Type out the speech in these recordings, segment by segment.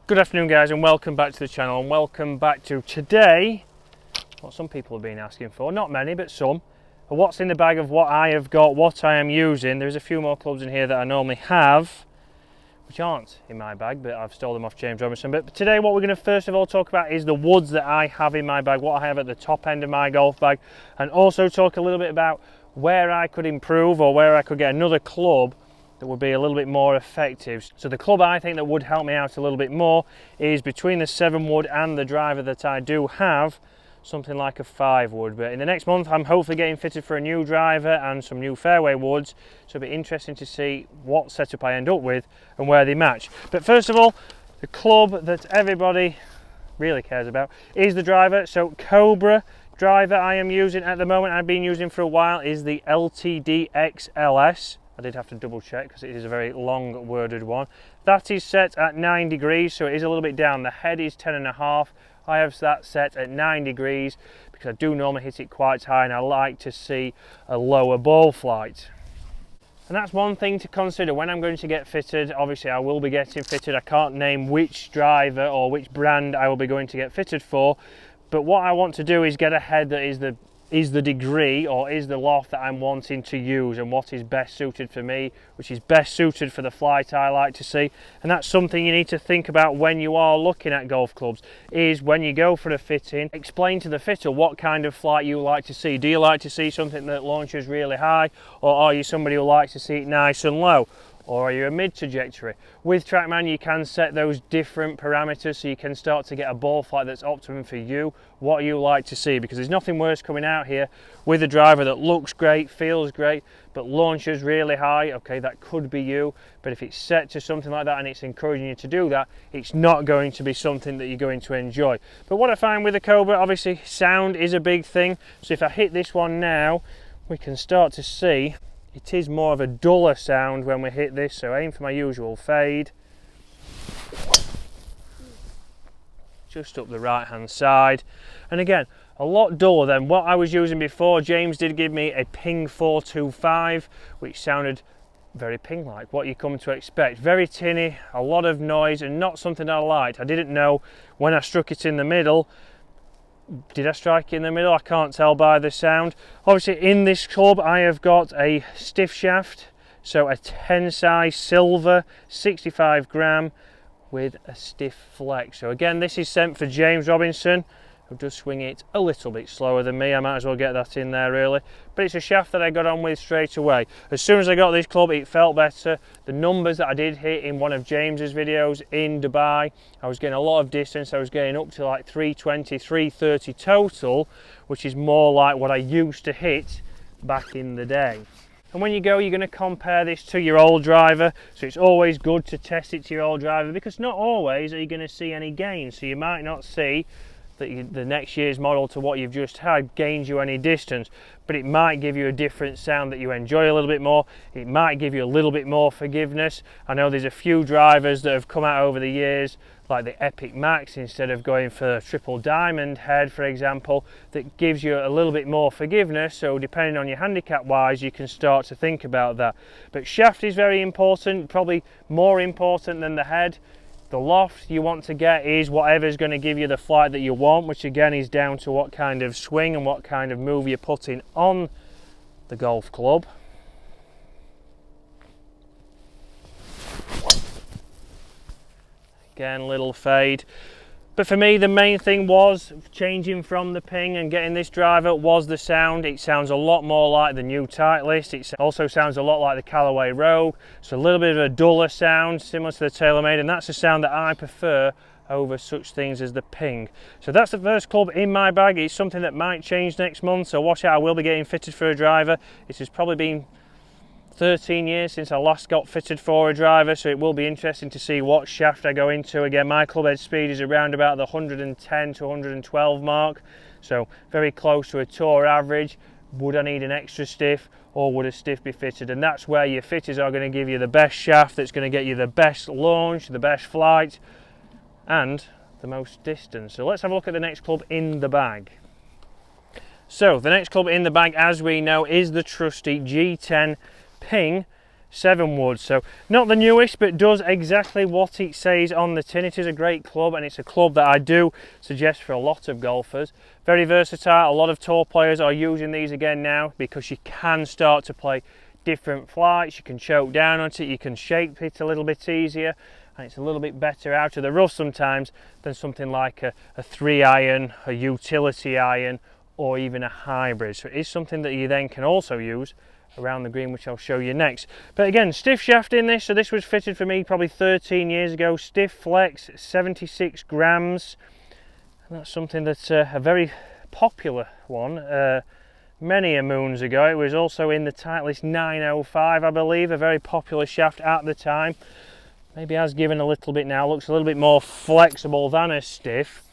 Good afternoon guys, and welcome back to the channel, and welcome back to today what some people have been asking for, not many but some, what's in the bag of what I have got, what I am using. There's a few more clubs in here that I normally have which aren't in my bag, but I've stolen them off James Robinson. But today what we're going to first of all talk about is the woods that I have in my bag, what I have at the top end of my golf bag, and also talk a little bit about where I could improve or where I could get another club that would be a little bit more effective. So the club I think that would help me out a little bit more is between the 7 wood and the driver that I do have, something like a 5 wood. But in the next month I'm hopefully getting fitted for a new driver and some new fairway woods, so it'll be interesting to see what setup I end up with and where they match. But first of all, the club that everybody really cares about is the driver. So Cobra driver I am using at the moment, I've been using for a while, is the LTD XLS. I did have to double check because it is a very long worded one. That is set at 9 degrees, so it is a little bit down. The head is 10.5. I have that set at 9 degrees because I do normally hit it quite high and I like to see a lower ball flight. And that's one thing to consider when I'm going to get fitted. Obviously I will be getting fitted. I can't name which driver or which brand I will be going to get fitted for, but what I want to do is get a head that is the degree or is the loft that I'm wanting to use, and what is best suited for me, which is best suited for the flight I like to see. And that's something you need to think about when you are looking at golf clubs, is when you go for a fitting, explain to the fitter what kind of flight you like to see. Do you like to see something that launches really high, or are you somebody who likes to see it nice and low? Or are you a mid trajectory? With TrackMan you can set those different parameters so you can start to get a ball flight that's optimum for you, what you like to see, because there's nothing worse coming out here with a driver that looks great, feels great, but launches really high. Okay, that could be you, but if it's set to something like that and it's encouraging you to do that, it's not going to be something that you're going to enjoy. But what I find with the Cobra, obviously sound is a big thing, so if I hit this one now, we can start to see it is more of a duller sound when we hit this, so aim for my usual fade. Just up the right hand side. And again, a lot duller than what I was using before. James did give me a Ping 425, which sounded very Ping-like, what you come to expect. Very tinny, a lot of noise, and not something I liked. I didn't know when I struck it in the middle. Did I strike in the middle? I can't tell by the sound. Obviously in this club I have got a stiff shaft, so a 10 size silver 65 gram with a stiff flex. So again, this is sent for James Robinson, who does swing it a little bit slower than me. I might as well get that in there early, but it's a shaft that I got on with straight away. As soon as I got this club it felt better. The numbers that I did hit in one of James's videos in Dubai, I was getting a lot of distance. I was getting up to like 320, 330 total, which is more like what I used to hit back in the day. And when you go, you're going to compare this to your old driver, so it's always good to test it to your old driver, because not always are you going to see any gains. So you might not see that the next year's model to what you've just had gains you any distance, but it might give you a different sound that you enjoy a little bit more. It might give you a little bit more forgiveness. I know there's a few drivers that have come out over the years, like the Epic Max, instead of going for triple diamond head for example, that gives you a little bit more forgiveness. So depending on your handicap wise, you can start to think about that. But shaft is very important, probably more important than the head. The loft you want to get is whatever's going to give you the flight that you want, which again is down to what kind of swing and what kind of move you're putting on the golf club. Again, little fade. But for me, the main thing was changing from the Ping and getting this driver was the sound. It sounds a lot more like the new Titleist. It also sounds a lot like the Callaway Rogue. So a little bit of a duller sound, similar to the TaylorMade, and that's a sound that I prefer over such things as the Ping. So that's the first club in my bag. It's something that might change next month, so watch out. I will be getting fitted for a driver. It has probably been 13 years since I last got fitted for a driver, so it will be interesting to see what shaft I go into. Again, my club head speed is around about the 110 to 112 mark, so very close to a tour average. Would I need an extra stiff, or would a stiff be fitted? And that's where your fitters are going to give you the best shaft, that's going to get you the best launch, the best flight, and the most distance. So let's have a look at the next club in the bag. So the next club in the bag, as we know, is the trusty G10 Ping 7 wood. So not the newest, but does exactly what it says on the tin. It is a great club, and it's a club that I do suggest for a lot of golfers. Very versatile. A lot of tour players are using these again now because you can start to play different flights. You can choke down onto it, you can shape it a little bit easier, and it's a little bit better out of the rough sometimes than something like a 3-iron, a utility iron, or even a hybrid. So it is something that you then can also use around the green, which I'll show you next. But again, stiff shaft in this, so this was fitted for me probably 13 years ago. Stiff flex, 76 grams, and that's something that's a very popular one. Many a moons ago. It was also in the Titleist 905, I believe, a very popular shaft at the time. Maybe has given a little bit now, looks a little bit more flexible than a stiff,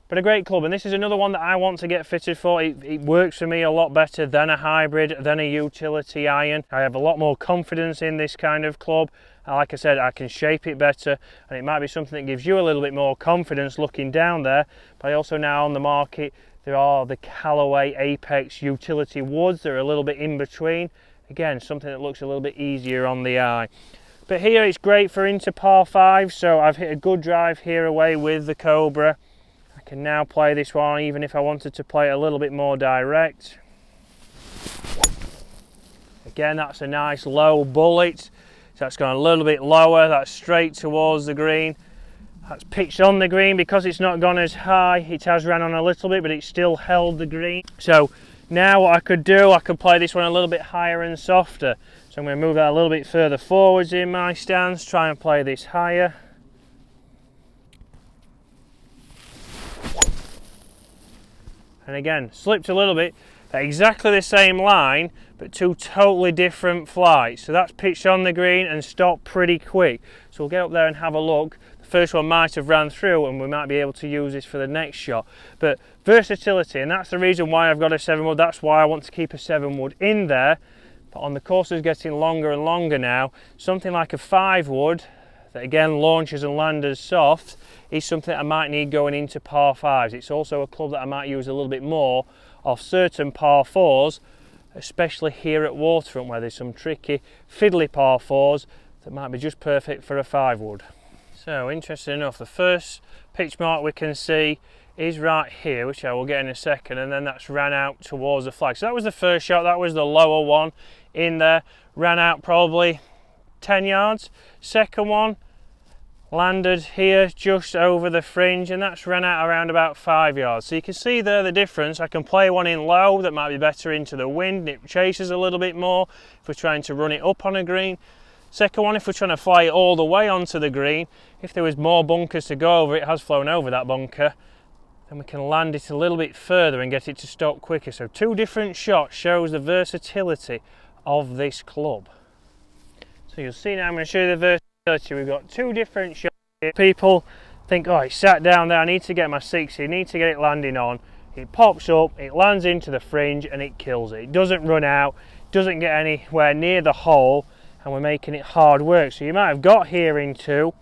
but a great club. And this is another one that I want to get fitted for. It works for me a lot better than a hybrid, than a utility iron. I have a lot more confidence in this kind of club. And like I said, I can shape it better, and it might be something that gives you a little bit more confidence looking down there. But I also now on the market, there are the Callaway Apex utility woods. They're a little bit in between. Again, something that looks a little bit easier on the eye. But here it's great for into par 5, so I've hit a good drive here away with the Cobra. I can now play this one even if I wanted to play it a little bit more direct. Again, that's a nice low bullet. So that's gone a little bit lower, that's straight towards the green. That's pitched on the green. Because it's not gone as high, it has ran on a little bit, but it still held the green. So now what I could do, I could play this one a little bit higher and softer. So I'm going to move that a little bit further forwards in my stance, try and play this higher. And again, slipped a little bit at exactly the same line, but two totally different flights. So that's pitched on the green and stopped pretty quick. So we'll get up there and have a look. The first one might have ran through and we might be able to use this for the next shot. But versatility, and that's the reason why I've got a 7 wood. That's why I want to keep a 7 wood in there. But on the courses getting longer and longer now, something like a 5 wood that again launches and landers soft is something I might need going into par 5s. It's also a club that I might use a little bit more off certain par 4s, especially here at Waterfront where there's some tricky fiddly par 4s that might be just perfect for a 5 wood. So interesting enough, the first pitch mark we can see is right here, which I will get in a second, and then that's ran out towards the flag. So that was the first shot, that was the lower one in there, ran out probably 10 yards. Second one landed here just over the fringe, and that's ran out around about 5 yards. So you can see there the difference. I can play one in low that might be better into the wind, it chases a little bit more if we're trying to run it up on a green. Second one, if we're trying to fly it all the way onto the green, if there was more bunkers to go over, it has flown over that bunker, then we can land it a little bit further and get it to stop quicker. So two different shots shows the versatility of this club. So you'll see now I'm going to show you the versatility. We've got two different shots here. People think, oh, it's sat down there, I need to get my 60, I need to get it landing on. It pops up, it lands into the fringe and it kills it. It doesn't run out, doesn't get anywhere near the hole, and we're making it hard work. So you might have got here in 2,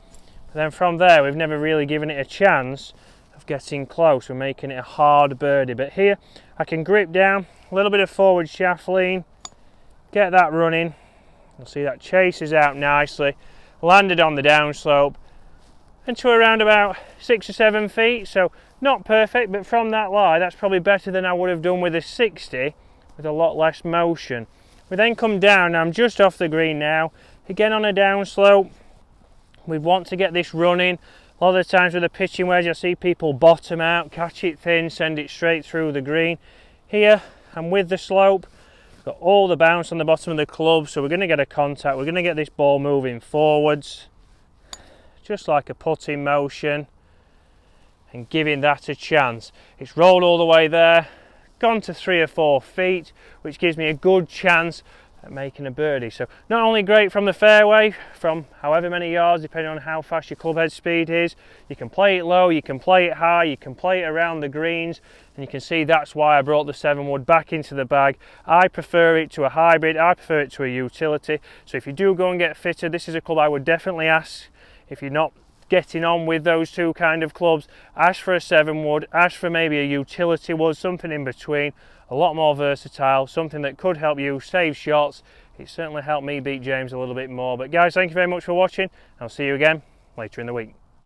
but then from there we've never really given it a chance of getting close. We're making it a hard birdie. But here I can grip down, a little bit of forward shaft lean, get that running. You'll see that chases out nicely, landed on the downslope and to around about 6 or 7 feet. So not perfect, but from that lie that's probably better than I would have done with a 60 with a lot less motion. We then come down, I'm just off the green now, again on a downslope. We want to get this running. A lot of the times with a pitching wedge I see people bottom out, catch it thin, send it straight through the green. Here I'm with the slope, got all the bounce on the bottom of the club, so we're going to get a contact, we're going to get this ball moving forwards, just like a putting motion, and giving that a chance. It's rolled all the way there, gone to 3 or 4 feet, which gives me a good chance at making a birdie. So not only great from the fairway, from however many yards, depending on how fast your club head speed is, you can play it low, you can play it high, you can play it around the greens, and you can see that's why I brought the 7 wood back into the bag. I prefer it to a hybrid, I prefer it to a utility. So if you do go and get fitted, this is a club I would definitely ask. If you're not getting on with those two kind of clubs, ask for a 7 wood, ask for maybe a utility wood, something in between, a lot more versatile, something that could help you save shots, It certainly helped me beat James a little bit more. But guys, thank you very much for watching. I'll see you again later in the week.